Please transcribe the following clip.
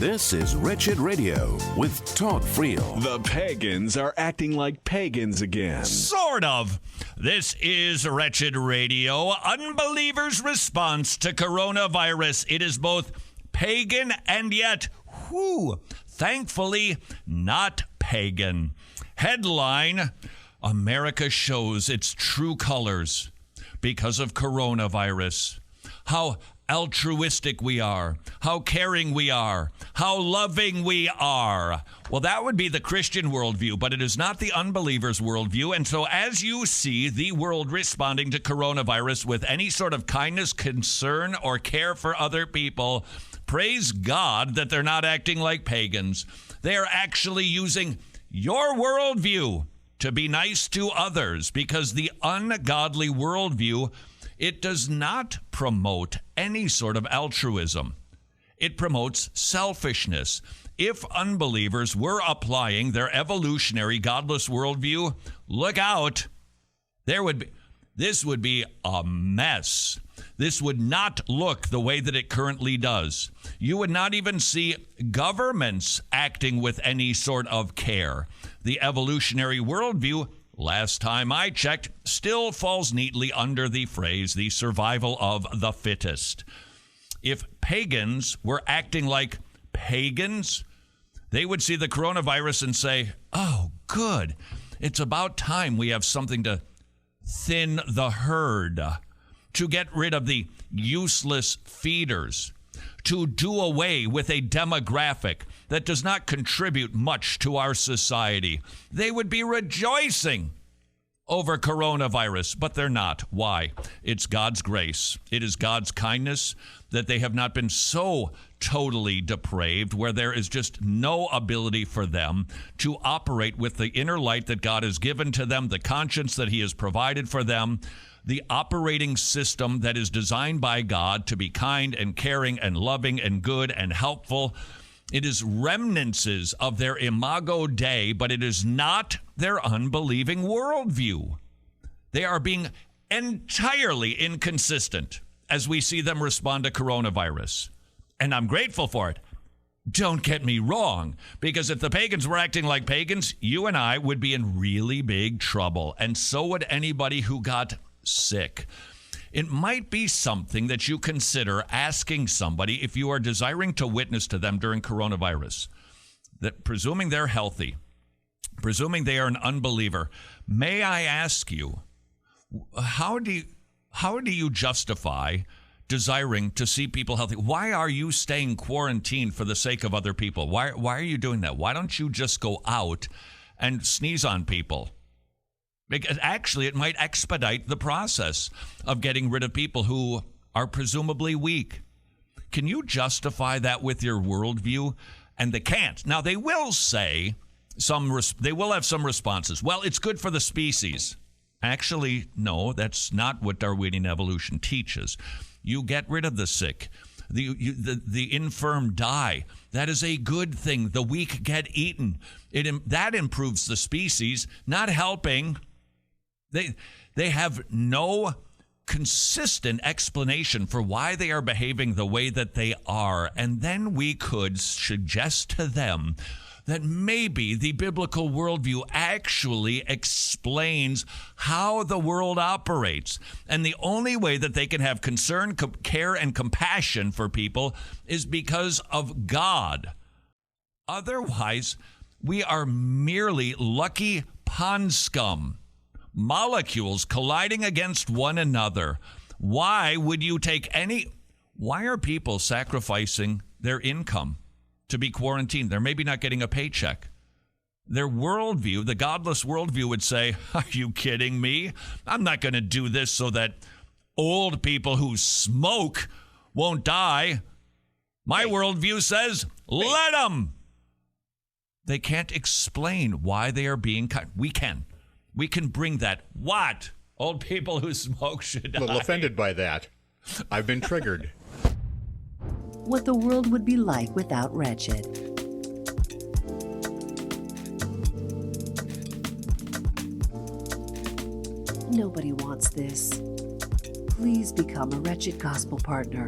This is Wretched Radio with Todd Friel. The pagans are acting like pagans again. Sort of. This is Wretched Radio, unbelievers' response to coronavirus. It is both pagan and yet, thankfully, not pagan. Headline, America shows its true colors because of coronavirus. How altruistic we are, how caring we are, how loving we are. Well, that would be the Christian worldview, but it is not the unbeliever's worldview. And so as you see the world responding to coronavirus with any sort of kindness, concern, or care for other people, praise God that they're not acting like pagans. They are actually using your worldview to be nice to others, because the ungodly worldview, it does not promote any sort of altruism. It promotes selfishness. If unbelievers were applying their evolutionary godless worldview, look out. This would be a mess. This would not look the way that it currently does. You would not even see governments acting with any sort of care. The evolutionary worldview, last time I checked, still falls neatly under the phrase, the survival of the fittest. If pagans were acting like pagans, they would see the coronavirus and say, oh, good. It's about time we have something to thin the herd, to get rid of the useless feeders, to do away with a demographic that does not contribute much to our society. They would be rejoicing over coronavirus, but they're not. Why? It's God's grace. It is God's kindness that they have not been so totally depraved where there is just no ability for them to operate with the inner light that God has given to them, the conscience that he has provided for them, the operating system that is designed by God to be kind and caring and loving and good and helpful. It is remnants of their imago Dei, but it is not their unbelieving worldview. They are being entirely inconsistent as we see them respond to coronavirus. And I'm grateful for it. Don't get me wrong, because if the pagans were acting like pagans, you and I would be in really big trouble. And so would anybody who got sick. It might be something that you consider asking somebody if you are desiring to witness to them during coronavirus. That presuming they're healthy, presuming they are an unbeliever, may I ask you, how do you justify desiring to see people healthy? Why are you staying quarantined for the sake of other people? Why are you doing that? Why don't you just go out and sneeze on people? Because actually, it might expedite the process of getting rid of people who are presumably weak. Can you justify that with your worldview? And they can't. Now, they will say they will have some responses. Well, it's good for the species. Actually, no, that's not what Darwinian evolution teaches. You get rid of the sick. The infirm die. That is a good thing. The weak get eaten. That improves the species, not helping. They have no consistent explanation for why they are behaving the way that they are. And then we could suggest to them that maybe the biblical worldview actually explains how the world operates. And the only way that they can have concern, care, and compassion for people is because of God. Otherwise, we are merely lucky pond scum. Molecules colliding against one another. Why are people sacrificing their income to be quarantined? They're maybe not getting a paycheck. Their worldview, the godless worldview, would say, are you kidding me? I'm not going to do this so that old people who smoke won't die. My worldview says, let them. They can't explain why they are being kind. We can. We can bring that. What? Old people who smoke should die. A little offended by that. I've been triggered. What the world would be like without Wretched. Nobody wants this. Please become a Wretched Gospel partner.